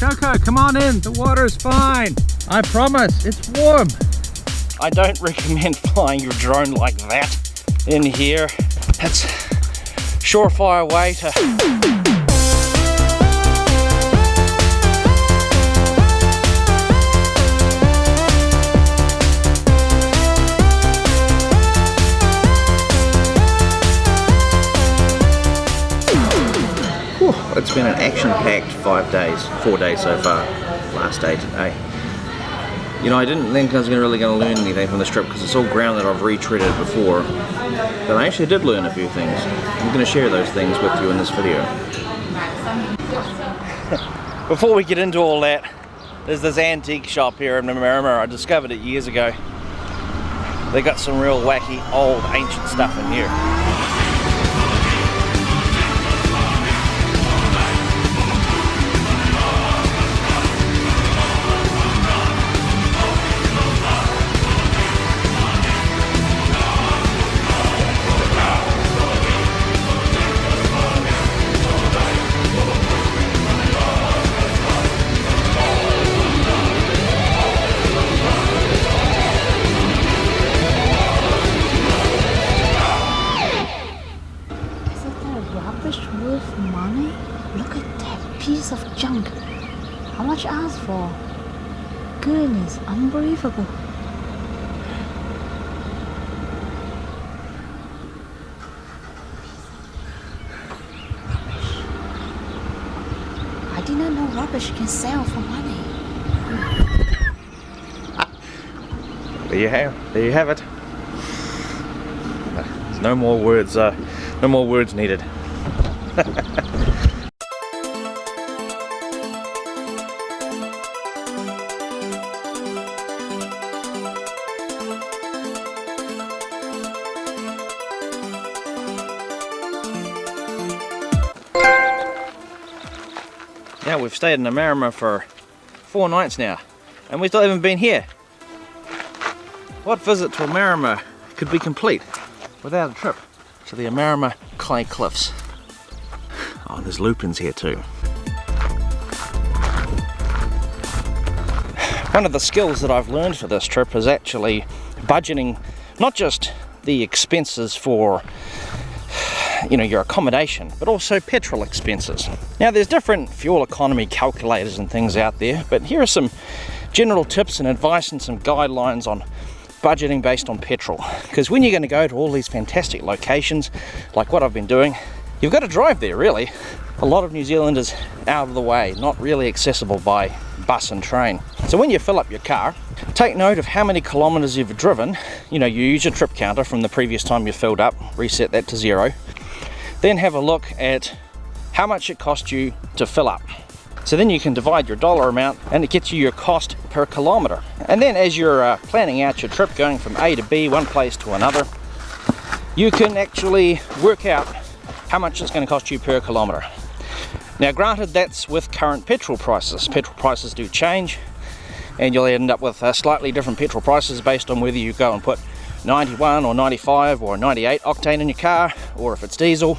Coco, come on in. The water's fine. I promise, it's warm. I don't recommend flying your drone like that in here. That's a surefire way to... It's been an action-packed 4 days so far. Last day today. You know, I didn't think I was really going to learn anything from this trip because it's all ground that I've retreaded before. But I actually did learn a few things. I'm going to share those things with you in this video. Before we get into all that, there's this antique shop here in Omarama. I discovered it years ago. They got some real wacky, old, ancient stuff in here. Money? Look at that piece of junk. How much I asked for? Goodness, unbelievable. I did not know rubbish can sell for money. There you have it. There's no more words needed. Yeah, we've stayed in Omarama for 4 nights now, and we still haven't been here. What visit to Omarama could be complete without a trip to the Omarama clay cliffs? Oh, there's lupins here too. One of the skills that I've learned for this trip is actually budgeting not just the expenses for your accommodation, but also petrol expenses. Now there's different fuel economy calculators and things out there, but here are some general tips and advice and some guidelines on budgeting based on petrol. Because when you're going to go to all these fantastic locations, like what I've been doing, you've got to drive there really. A lot of New Zealand is out of the way, not really accessible by bus and train. So when you fill up your car, take note of how many kilometers you've driven. You use your trip counter from the previous time you filled up, reset that to 0. Then have a look at how much it cost you to fill up. So then you can divide your dollar amount and it gets you your cost per kilometer. And then as you're planning out your trip going from A to B, one place to another, you can actually work out how much it's going to cost you per kilometer. Now granted, that's with current petrol prices. Petrol prices do change and you'll end up with slightly different petrol prices based on whether you go and put 91 or 95 or 98 octane in your car, or if it's diesel.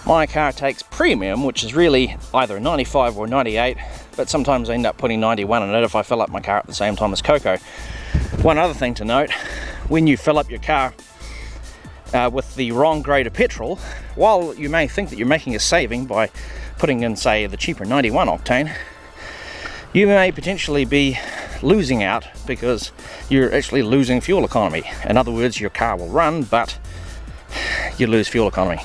My car takes premium, which is really either 95 or 98, but sometimes I end up putting 91 in it if I fill up my car at the same time as Coco. One other thing to note, when you fill up your car with the wrong grade of petrol, while you may think that you're making a saving by putting in, say, the cheaper 91 octane, you may potentially be losing out because you're actually losing fuel economy. In other words, your car will run, but you lose fuel economy.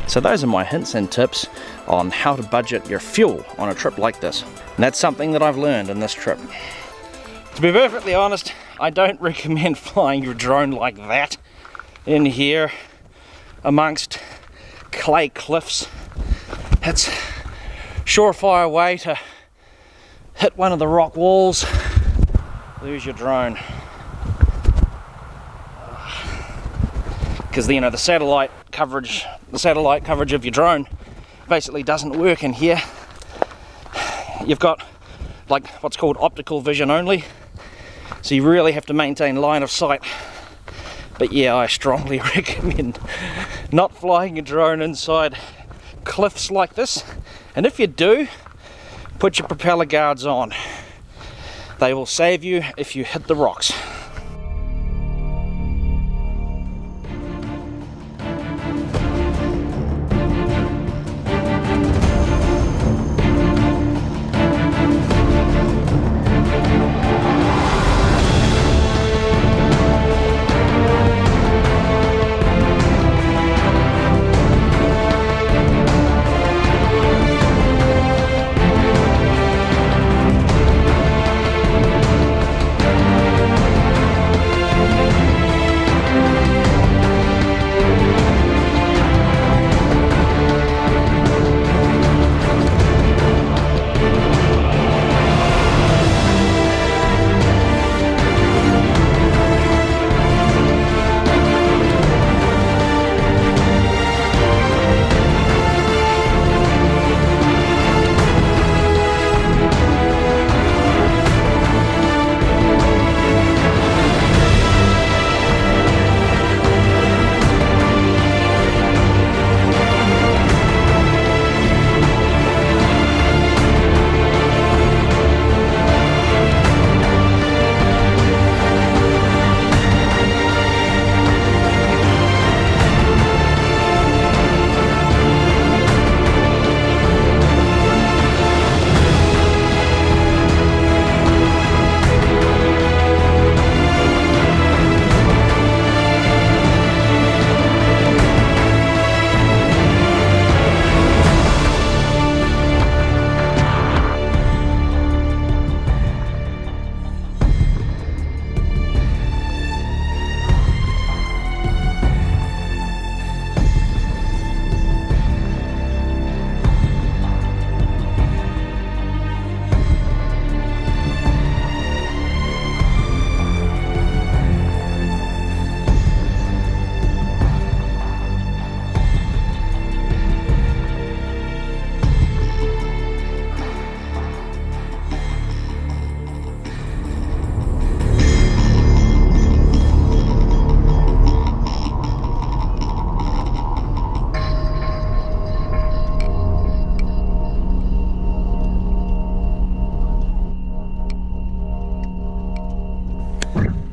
So those are my hints and tips on how to budget your fuel on a trip like this. And that's something that I've learned in this trip. To be perfectly honest, I don't recommend flying your drone like that in here amongst clay cliffs. It's a surefire way to hit one of the rock walls, lose your drone. Because the satellite coverage of your drone basically doesn't work in here. You've got like what's called optical vision only, so you really have to maintain line of sight. But yeah, I strongly recommend not flying a drone inside cliffs like this. And if you do, put your propeller guards on. They will save you if you hit the rocks.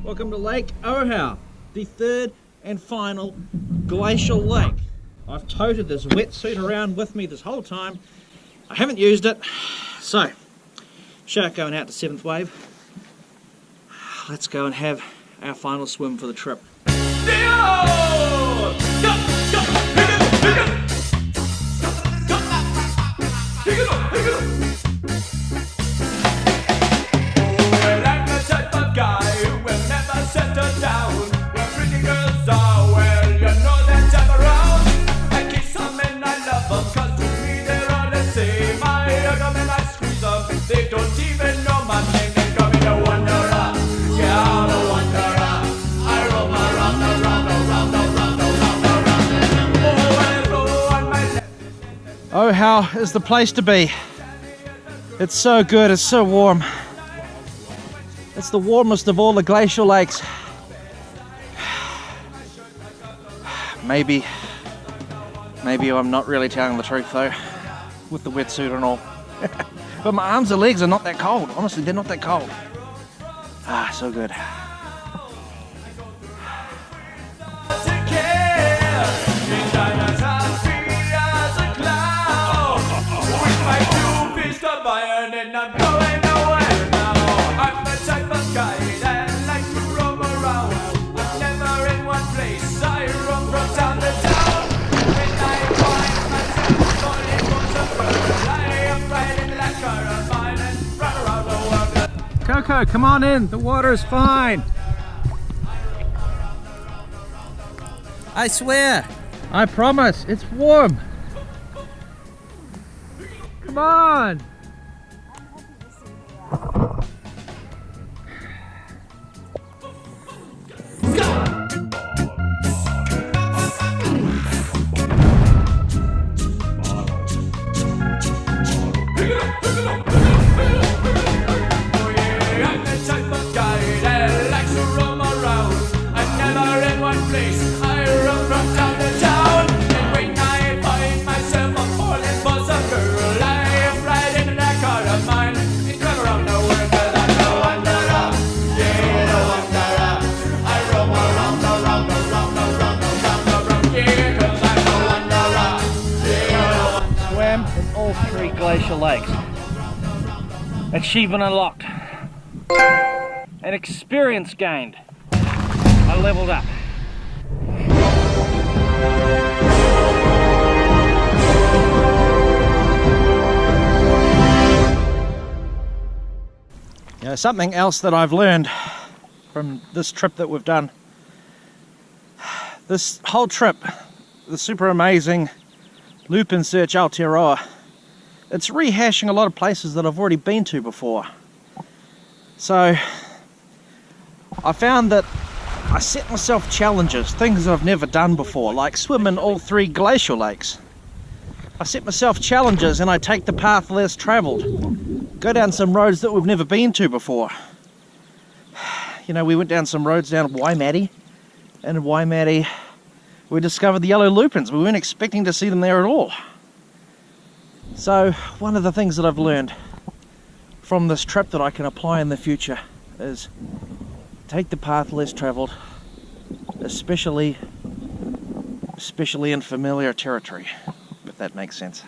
Welcome to Lake Ohau, the third and final glacial lake. I've toted this wetsuit around with me this whole time. I haven't used it, so shark going out to 7th wave. Let's go and have our final swim for the trip. They don't even know my name, they call me the wanderer. Yeah, the wanderer. I roam around, around, around, around, around, around. Oh, I roll on my left. Ohau is the place to be. It's so good, it's so warm. It's the warmest of all the glacial lakes. Maybe I'm not really telling the truth though, with the wetsuit and all. But my arms and legs are not that cold. Honestly, they're not that cold. Ah, so good. Coco, come on in. The water's fine. I swear. I promise. It's warm. Come on. I roam from town to town. glacial lakes. Achievement unlocked. And experience gained. I leveled up. You know, something else that I've learned from this trip that we've done. This whole trip, the super amazing Lupin search Aotearoa, it's rehashing a lot of places that I've already been to before. So I found that I set myself challenges, things that I've never done before, like swim in all 3 glacial lakes. I set myself challenges and I take the path less travelled, go down some roads that we've never been to before. You know, we went down some roads down Waimate, and in Waimate we discovered the yellow lupins. We weren't expecting to see them there at all. So one of the things that I've learned from this trip that I can apply in the future is take the path less travelled, especially in familiar territory, if that makes sense.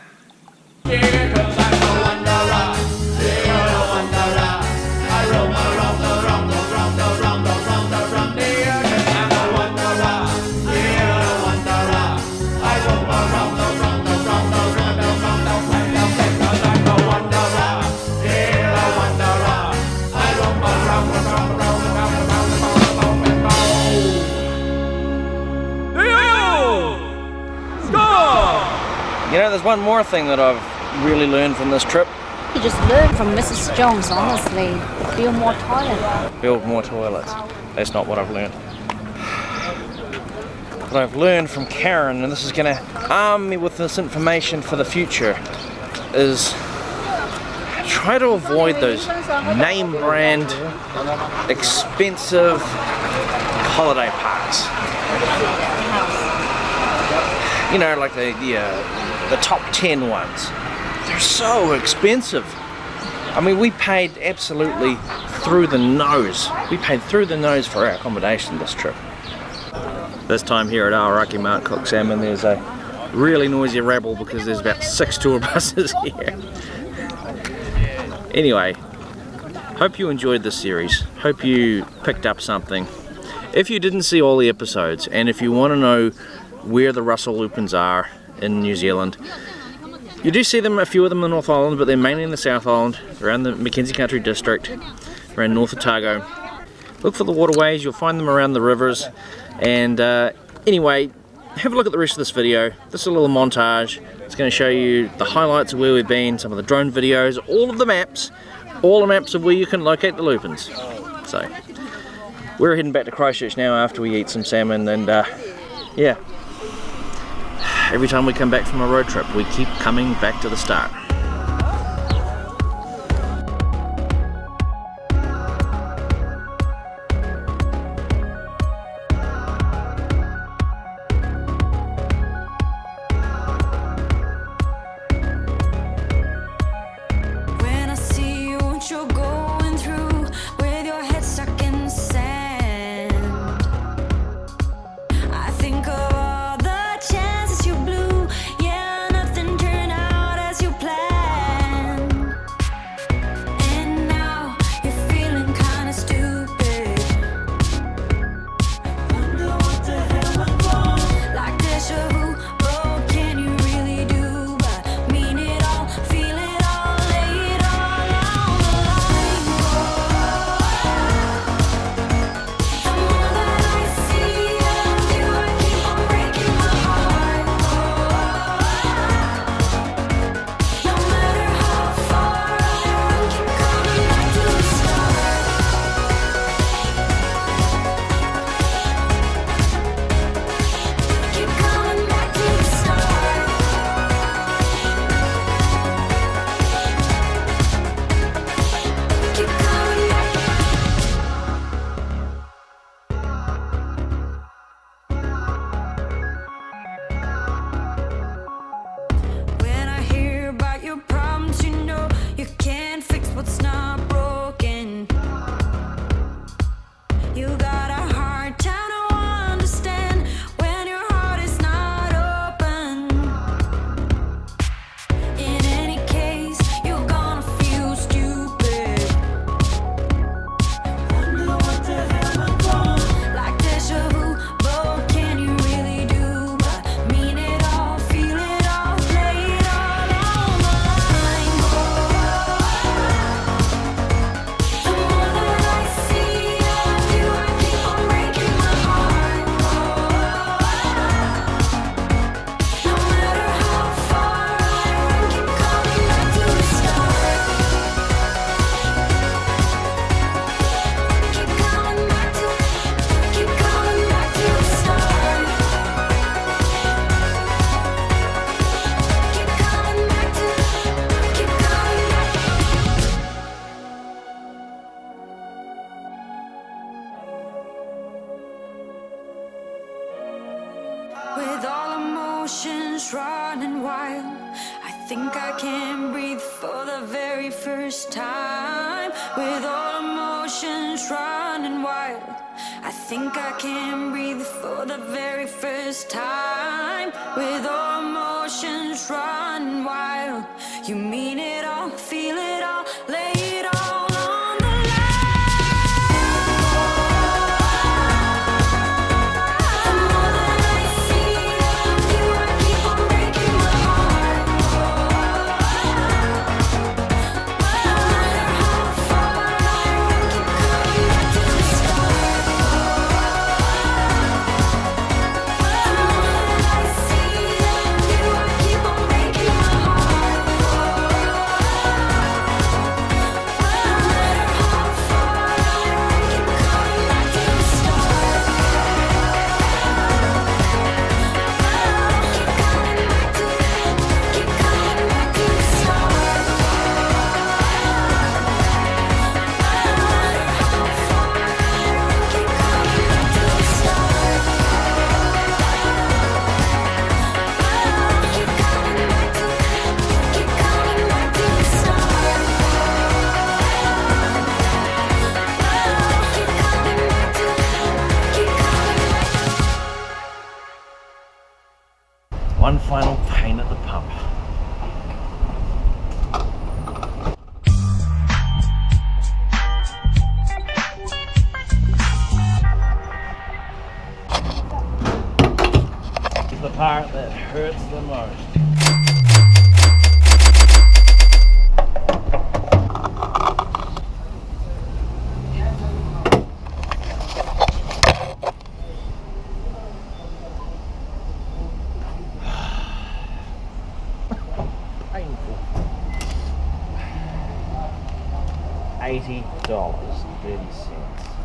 You know, there's one more thing that I've really learned from this trip. You just learn from Mrs. Jones, honestly. Build more toilets. Build more toilets. That's not what I've learned. What I've learned from Karen, and this is going to arm me with this information for the future, is try to avoid those name brand, expensive holiday parks. You know, like the top 10 ones. They're so expensive. I mean, we paid absolutely through the nose. We paid through the nose for our accommodation this trip. This time here at Aoraki Mount Cook Salmon, there's a really noisy rabble because there's about 6 tour buses here. Anyway, hope you enjoyed this series. Hope you picked up something. If you didn't see all the episodes, and if you want to know where the Russell lupins are in New Zealand, you do see them, a few of them in the North Island, but they're mainly in the South Island, around the Mackenzie Country District, around North Otago. Look for the waterways, you'll find them around the rivers, and anyway, have a look at the rest of this video. This is a little montage. It's going to show you the highlights of where we've been, some of the drone videos, all the maps of where you can locate the lupins. So, we're heading back to Christchurch now after we eat some salmon, and yeah. Every time we come back from a road trip, we keep coming back to the start. When I see you, what you're going through, with your head stuck in the sand, I think of all the chances you blew. Yeah, nothing turned out as you planned. emotions running wild. I think I can breathe for the very first time. With all emotions running wild, I think I can breathe for the very first time. With all emotions running wild, you mean it all, feel it all, lay it all on the line. The more that I see of you, I keep on breaking my heart. No matter how far I run, keep coming back to the start. The more that I see of you, I keep on breaking my heart. No matter how far I run, keep coming back to the start. Keep coming back to the start. One final pain at the pump. This is the part that hurts the most. Painful. $80.30.